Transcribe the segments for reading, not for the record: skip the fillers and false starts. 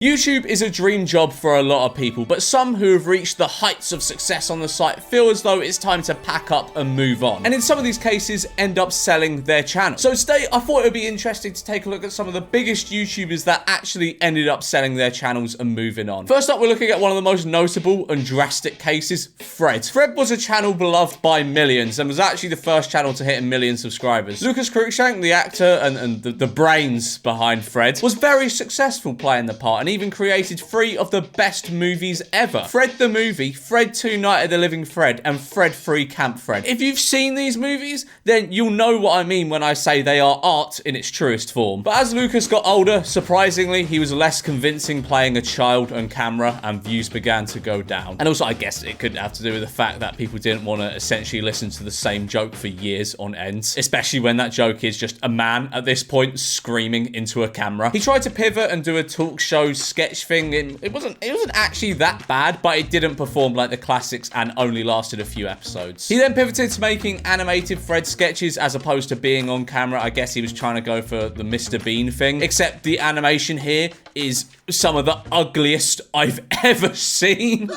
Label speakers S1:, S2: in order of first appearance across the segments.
S1: YouTube is a dream job for a lot of people, but some who have reached the heights of success on the site feel as though it's time to pack up and move on. And in some of these cases, end up selling their channel. So today, I thought it would be interesting to take a look at some of the biggest YouTubers that actually ended up selling their channels and moving on. First up, we're looking at one of the most notable and drastic cases, Fred. Fred was a channel beloved by millions and was actually the first channel to hit 1 million subscribers. Lucas Cruikshank, the actor and the brains behind Fred, was very successful playing the part and even created 3 of the best movies ever. Fred the Movie, Fred 2 Night of the Living Fred, and Fred 3 Camp Fred. If you've seen these movies, then you'll know what I mean when I say they are art in its truest form. But as Lucas got older, surprisingly, he was less convincing playing a child on camera and views began to go down. And also, I guess it could have to do with the fact that people didn't want to essentially listen to the same joke for years on end, especially when that joke is just a man at this point screaming into a camera. He tried to pivot and do a talk show sketch thing, and it wasn't actually that bad, but it didn't perform like the classics and only lasted a few episodes. He then pivoted to making animated Fred sketches as opposed to being on camera. I guess he was trying to go for the Mr. Bean thing, except the animation here is some of the ugliest I've ever seen.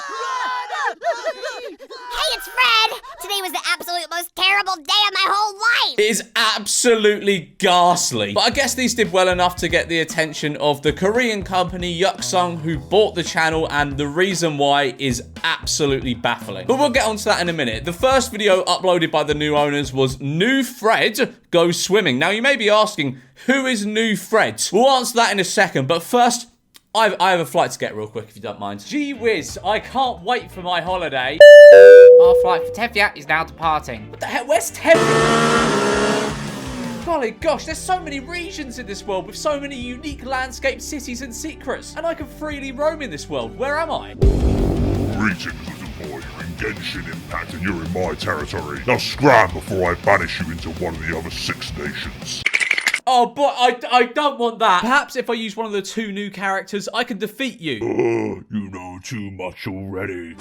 S2: Hey, it's Fred! Today was the absolute most terrible day of my whole life!
S1: It is absolutely ghastly. But I guess these did well enough to get the attention of the Korean company Yuksung, who bought the channel, and the reason why is absolutely baffling. But we'll get onto that in a minute. The first video uploaded by the new owners was New Fred Goes Swimming. Now you may be asking, who is New Fred? We'll answer that in a second, but first, I have a flight to get real quick, if you don't mind. Gee whiz, I can't wait for my holiday.
S3: Our flight for Tevye is now departing.
S1: What the hell? Where's Tevye? Golly gosh, there's so many regions in this world with so many unique landscapes, cities, and secrets. And I can freely roam in this world. Where am I?
S4: Greetings, little boy. You're in Genshin Impact and you're in my territory. Now scram before I banish you into one of the other 6 nations.
S1: Oh, but I don't want that. Perhaps if I use one of the 2 new characters, I can defeat you.
S4: You know too much already.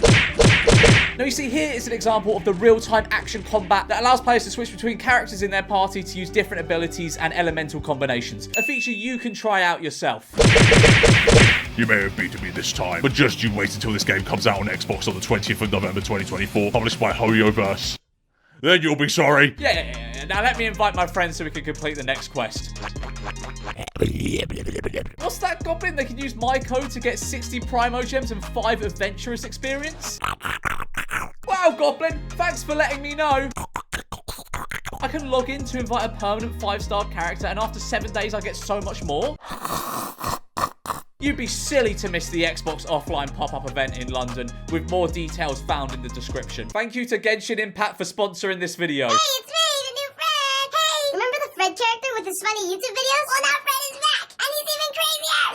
S1: Now, you see, here is an example of the real-time action combat that allows players to switch between characters in their party to use different abilities and elemental combinations. A feature you can try out yourself.
S4: You may have beaten me this time, but just you wait until this game comes out on Xbox on the 20th of November 2024, published by HoYoverse. Then you'll be sorry.
S1: Yeah. Now let me invite my friends so we can complete the next quest. What's that, Goblin? They can use my code to get 60 Primo Gems and 5 Adventurous experience? Wow, Goblin. Thanks for letting me know. I can log in to invite a permanent 5-star character, and after 7 days, I get so much more. You'd be silly to miss the Xbox offline pop-up event in London, with more details found in the description. Thank you to Genshin Impact for sponsoring this video.
S2: Hey, it's me, the new Fred! Hey! Remember the Fred character with his funny YouTube videos? Well, now Fred is back, and he's even crazier!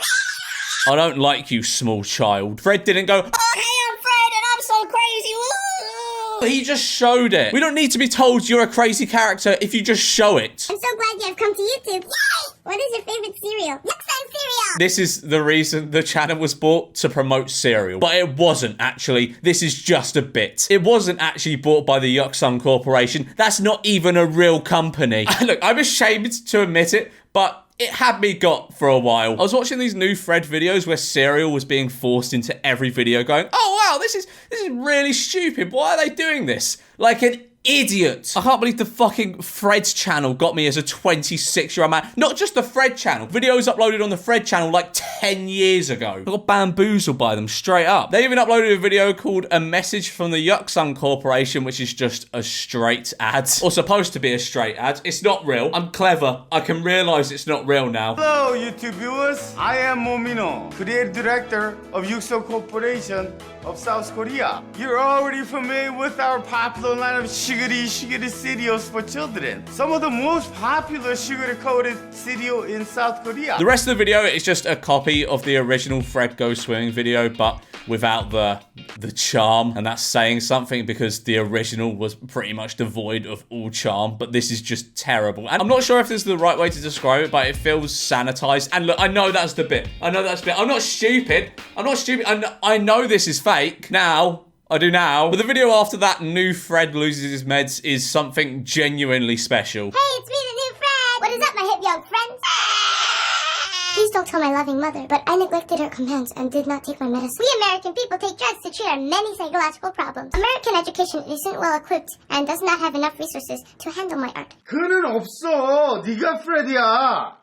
S1: I don't like you, small child. Fred didn't go,
S2: Oh, hey, I'm Fred, and I'm so crazy! Woo!
S1: he just showed it. We don't need to be told you're a crazy character if you just show it.
S2: I'm so glad you have come to YouTube. Yay! What is your favorite cereal? Yuksung cereal!
S1: This is the reason the channel was bought, to promote cereal. But it wasn't, actually. This is just a bit. It wasn't actually bought by the Yuksung Corporation. That's not even a real company. Look, I'm ashamed to admit it, but it had me got for a while. I was watching these new Fred videos where cereal was being forced into every video going, oh wow, this is really stupid. Why are they doing this? Like an idiot. I can't believe the fucking Fred's channel got me as a 26-year-old man. Not just the Fred channel. Videos uploaded on the Fred channel like 10 years ago. I got bamboozled by them straight up. They even uploaded a video called A Message from the Yuksung Corporation, which is just a straight ad. Or supposed to be a straight ad. It's not real. I'm clever. I can realize it's not real now.
S5: Hello, YouTube viewers. I am Momino, Creative Director of Yuksung Corporation of South Korea. You're already familiar with our popular line of sugary cereals for children. Some of the most popular sugar-coated cereal in South Korea.
S1: The rest of the video is just a copy of the original Fred Goes Swimming video, but without the charm. And that's saying something because the original was pretty much devoid of all charm, but this is just terrible. And I'm not sure if this is the right way to describe it, but it feels sanitized. And look, I know that's the bit. I'm not stupid. I know this is fake. Now, I do now. But the video after that, New Fred loses his meds, is something genuinely special.
S2: Hey, it's me, the new Fred! What is up, my hip young friends? Please don't tell my loving mother, but I neglected her commands and did not take my medicine. We American people take drugs to treat our many psychological problems. American education isn't well equipped and does not have enough resources to handle my art.
S5: 그는 없어. 네가 프레디야.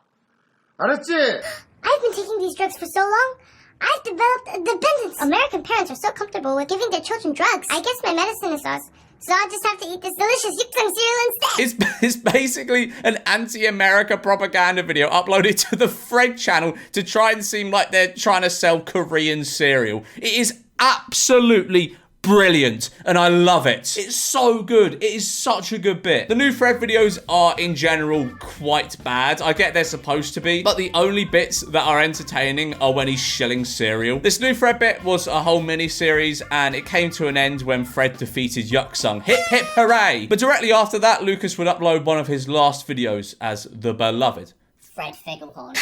S5: 알았지?
S2: I've been taking these drugs for so long, I've developed a dependence. American parents are so comfortable with giving their children drugs. I guess my medicine is sauce. So I'll just have to eat this delicious yukdang cereal instead.
S1: It's basically an anti-America propaganda video uploaded to the Fred channel to try and seem like they're trying to sell Korean cereal. It is absolutely brilliant, and I love it. It's so good. It is such a good bit. The new Fred videos are, in general, quite bad. I get they're supposed to be, but the only bits that are entertaining are when he's shilling cereal. This new Fred bit was a whole mini-series, and it came to an end when Fred defeated Yuksung. Hip, hip, hooray! But directly after that, Lucas would upload one of his last videos as the beloved
S2: Fred Figglehorn.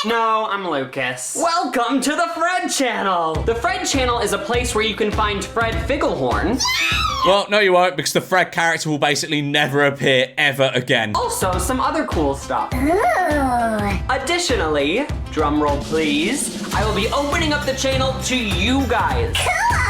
S6: No, I'm Lucas. Welcome to the Fred channel! The Fred channel is a place where you can find Fred Figglehorn.
S1: Well, no you won't, because the Fred character will basically never appear ever again.
S6: Also, some other cool stuff.
S2: Ooh.
S6: Additionally, drumroll please, I will be opening up the channel to you guys.
S2: Cool.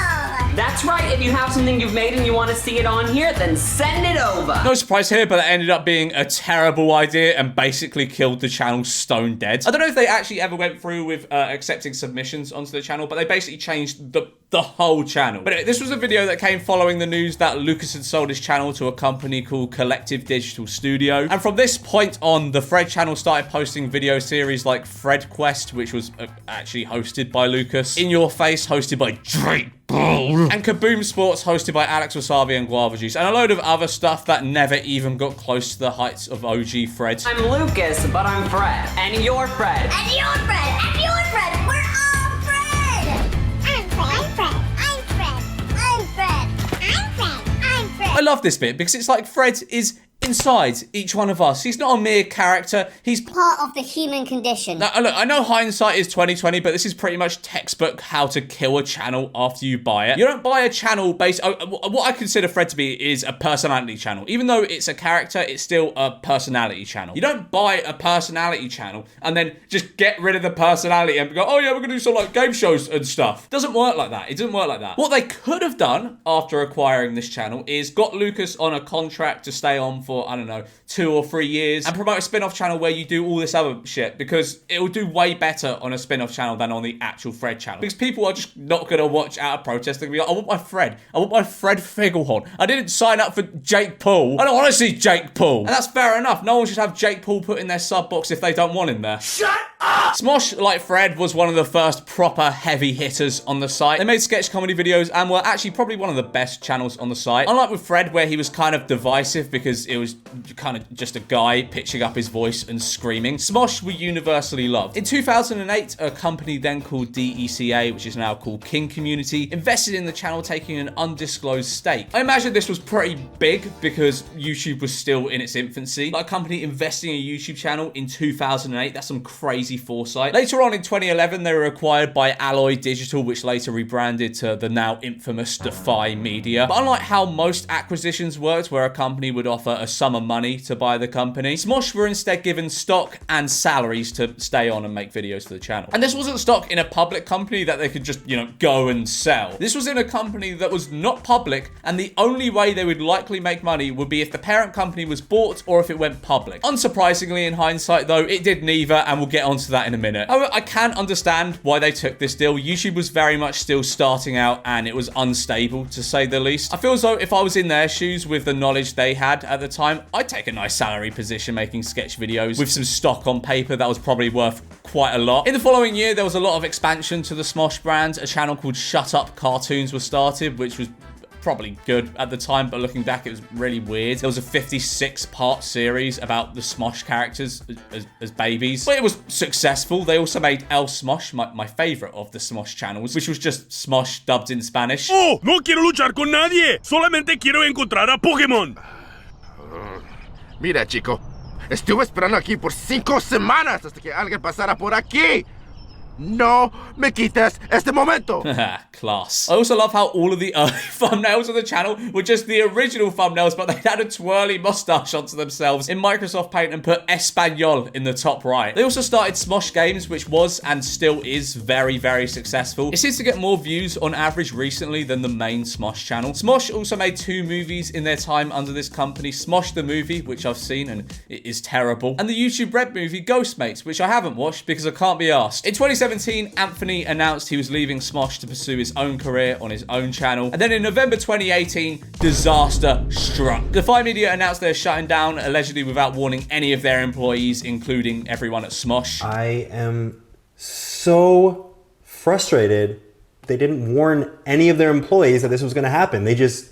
S6: That's right, if you have something you've made and you want to see it on here, then send it over.
S1: No surprise here, but it ended up being a terrible idea and basically killed the channel stone dead. I don't know if they actually ever went through with accepting submissions onto the channel, but they basically changed the whole channel. But anyway, this was a video that came following the news that Lucas had sold his channel to a company called Collective Digital Studio. And from this point on, the Fred channel started posting video series like Fred Quest, which was actually hosted by Lucas, In Your Face, hosted by Drake, and Kaboom Sports, hosted by Alex Wasabi and Guava Juice, and a load of other stuff that never even got close to the heights of OG Fred.
S6: I'm Lucas, but I'm Fred. And you're Fred.
S2: And you're Fred. And you're Fred. We're all Fred. I'm Fred. I'm Fred. I'm Fred. I'm Fred. I'm Fred.
S1: I love this bit because it's like Fred is inside each one of us. He's not a mere character. He's
S2: Part of the human condition.
S1: Now, look, I know hindsight is 2020, but this is pretty much textbook how to kill a channel after you buy it. You don't buy a channel based... what I consider Fred to be is a personality channel. Even though it's a character, it's still a personality channel. You don't buy a personality channel and then just get rid of the personality and go, oh yeah, we're going to do some like game shows and stuff. It doesn't work like that. It doesn't work like that. What they could have done after acquiring this channel is got Lucas on a contract to stay on for, I don't know, 2 or 3 years and promote a spin-off channel where you do all this other shit, because it will do way better on a spin-off channel than on the actual Fred channel, because people are just not going to watch out of protest. They're going to be like, I want my Fred. I want my Fred Figglehorn. I didn't sign up for Jake Paul. I don't want to see Jake Paul. And that's fair enough. No one should have Jake Paul put in their sub box if they don't want him there. Shut up! Smosh, like Fred, was one of the first proper heavy hitters on the site. They made sketch comedy videos and were actually probably one of the best channels on the site. Unlike with Fred, where he was kind of divisive because it was kind of just a guy pitching up his voice and screaming, Smosh were universally loved. In 2008, a company then called DECA, which is now called King Community, invested in the channel, taking an undisclosed stake. I imagine this was pretty big because YouTube was still in its infancy. Like a company investing in a YouTube channel in 2008, that's some crazy foresight. Later on in 2011, they were acquired by Alloy Digital, which later rebranded to the now infamous Defy Media. But unlike how most acquisitions worked, where a company would offer a sum of money to buy the company, Smosh were instead given stock and salaries to stay on and make videos for the channel. And this wasn't stock in a public company that they could just, you know, go and sell. This was in a company that was not public, and the only way they would likely make money would be if the parent company was bought or if it went public. Unsurprisingly, in hindsight though, it did neither, and we'll get onto that in a minute. However, I can understand why they took this deal. YouTube was very much still starting out and it was unstable, to say the least. I feel as though if I was in their shoes with the knowledge they had at the time, I'd take a nice salary position making sketch videos with some stock on paper that was probably worth quite a lot. In the following year, there was a lot of expansion to the Smosh brand. A channel called Shut Up Cartoons was started, which was probably good at the time, but looking back, it was really weird. There was a 56-part series about the Smosh characters as babies, but it was successful. They also made El Smosh, my favorite of the Smosh channels, which was just Smosh dubbed in Spanish.
S4: Oh, no quiero luchar con nadie. Solamente quiero encontrar a Pokémon.
S7: Mira, chico, estuve esperando aquí por 5 semanas hasta que alguien pasara por aquí. No me quites este momento.
S1: Class. I also love how all of the early thumbnails of the channel were just the original thumbnails, but they had a twirly mustache onto themselves in Microsoft Paint and put Espanol in the top right. They also started Smosh Games, which was and still is very, very successful. It seems to get more views on average recently than the main Smosh channel. Smosh also made 2 movies in their time under this company. Smosh the movie, which I've seen and it is terrible, and the YouTube Red movie Ghostmates, which I haven't watched because I can't be asked. In 2017, Anthony announced he was leaving Smosh to pursue his own career on his own channel. And then in November 2018, disaster struck. DeFineMedia announced they're shutting down, allegedly without warning any of their employees, including everyone at Smosh.
S8: I am so frustrated. They didn't warn any of their employees that this was going to happen. They just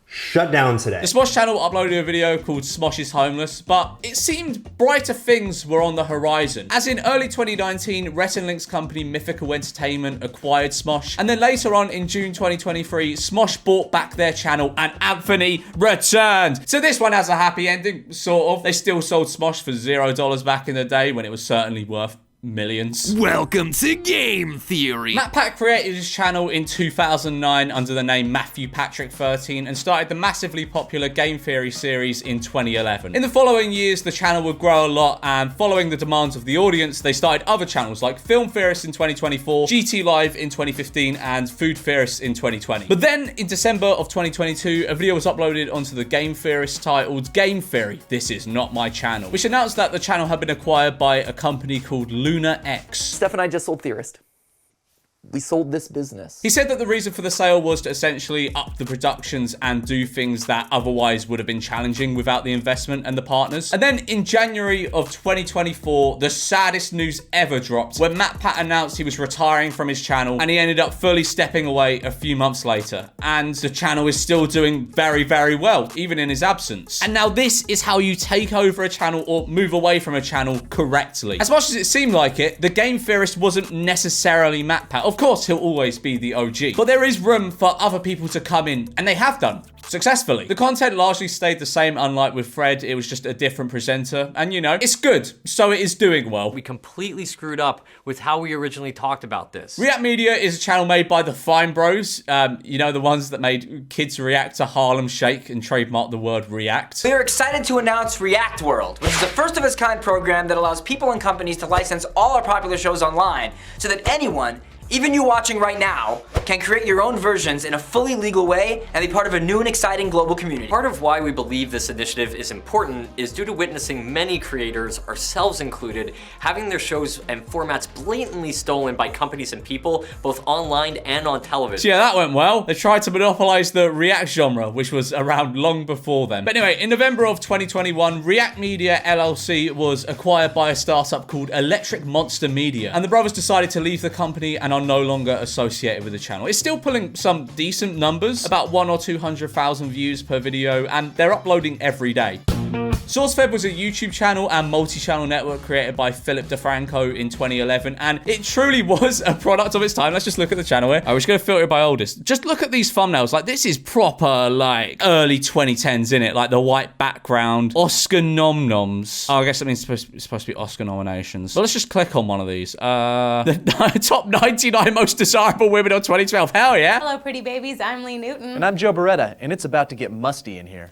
S8: shut down today.
S1: The Smosh channel uploaded a video called Smosh is Homeless, but it seemed brighter things were on the horizon. As in early 2019, Rhett and Link's company Mythical Entertainment acquired Smosh, and then later on in June 2023, Smosh bought back their channel and Anthony returned. So this one has a happy ending, sort of. They still sold Smosh for $0 back in the day when it was certainly worth millions.
S9: Welcome to Game Theory.
S1: MatPat created his channel in 2009 under the name Matthew Patrick 13 and started the massively popular Game Theory series in 2011. In the following years, the channel would grow a lot, and following the demands of the audience, they started other channels like Film Theorists in 2024, GT Live in 2015, and Food Theorists in 2020. But then, in December of 2022, a video was uploaded onto the Game Theorists titled Game Theory, This Is Not My Channel, which announced that the channel had been acquired by a company called Luna X.
S10: Steph and I just sold Theorist. We sold this business.
S1: He said that the reason for the sale was to essentially up the productions and do things that otherwise would have been challenging without the investment and the partners. And then in January of 2024, the saddest news ever dropped when MatPat announced he was retiring from his channel, and he ended up fully stepping away a few months later. And the channel is still doing very, very well, even in his absence. And now this is how you take over a channel or move away from a channel correctly. As much as it seemed like it, the Game Theorist wasn't necessarily MatPat. Of course, he'll always be the OG, but there is room for other people to come in, and they have done successfully. The content largely stayed the same, unlike with Fred. It was just a different presenter, and you know, it's good, so it is doing well.
S6: We completely screwed up with how we originally talked about this.
S1: React Media is a channel made by TheFineBros, you know, the ones that made kids react to Harlem Shake and trademarked the word react.
S11: We are excited to announce React World, which is a first-of-its-kind program that allows people and companies to license all our popular shows online so that anyone, even you watching right now, can create your own versions in a fully legal way and be part of a new and exciting global community.
S6: Part of why we believe this initiative is important is due to witnessing many creators, ourselves included, having their shows and formats blatantly stolen by companies and people, both online and on television.
S1: So yeah, that went well. They tried to monopolize the React genre, which was around long before then. But anyway, in November of 2021, React Media LLC was acquired by a startup called Electric Monster Media, and the brothers decided to leave the company and are no longer associated with the channel. It's still pulling some decent numbers, about 100,000 or 200,000 views per video, and they're uploading every day. SourceFed was a YouTube channel and multi-channel network created by DeFranco in 2011, and it truly was a product of its time. Let's just look at the channel here. We're just gonna filter it by oldest. Just look at these thumbnails. Like, this is proper, like, early 2010s, innit? Like, the white background. Oscar nom-noms. Oh, I guess that means it's supposed to be Oscar nominations. But let's just click on one of these. The top 99 most desirable women of 2012. Hell yeah.
S12: Hello, pretty babies. I'm Lee Newton.
S13: And I'm Joe Beretta, and it's about to get musty in here.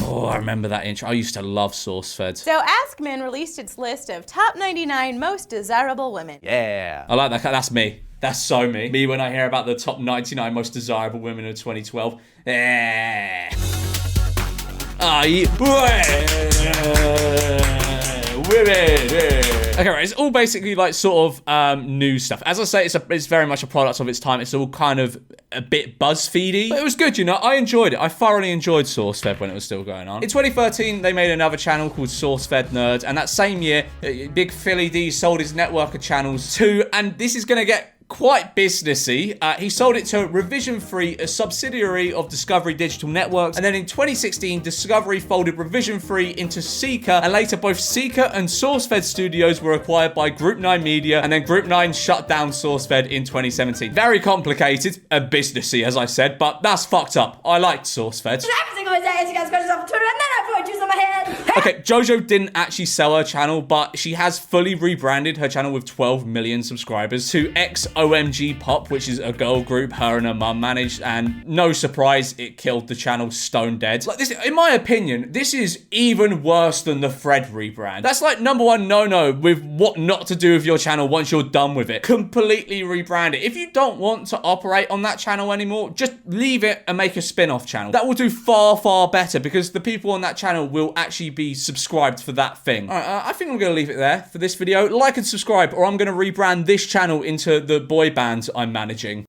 S1: Oh, I remember that intro. I used to love SourceFed.
S12: So Askmen released its list of top 99 most desirable women.
S13: Yeah.
S1: I like that. That's me. That's so me. Me when I hear about the top 99 most desirable women of 2012. Women. Okay, right. It's all basically like sort of new stuff. As I say, it's very much a product of its time. It's all kind of a bit BuzzFeedy, but it was good, you know. I enjoyed it. I thoroughly enjoyed SourceFed when it was still going on. In 2013, they made another channel called SourceFed Nerds, and that same year, Big Philly D sold his network of channels too, and this is gonna get quite businessy. He sold it to Revision Free, a subsidiary of Discovery Digital Networks, and then in 2016, Discovery folded Revision Free into Seeker, and later both Seeker and SourceFed Studios were acquired by Group 9 Media, and then Group 9 shut down SourceFed in 2017. Very complicated and businessy, as I said, but that's fucked up. I liked SourceFed.
S14: Every single day, I ask you guys questions off Twitter, and then I point you on my head.
S1: Okay, Jojo didn't actually sell her channel, but she has fully rebranded her channel with 12 million subscribers to XOMG Pop, which is a girl group her and her mum managed, and no surprise, it killed the channel stone dead. Like this, in my opinion, this is even worse than the Fred rebrand. That's like #1 no-no with what not to do with your channel once you're done with it. Completely rebrand it. If you don't want to operate on that channel anymore, just leave it and make a spin-off channel. That will do far, far better because the people on that channel will actually be subscribed for that thing. All right, I think I'm going to leave it there for this video. Like and subscribe, or I'm going to rebrand this channel into the boy band I'm managing.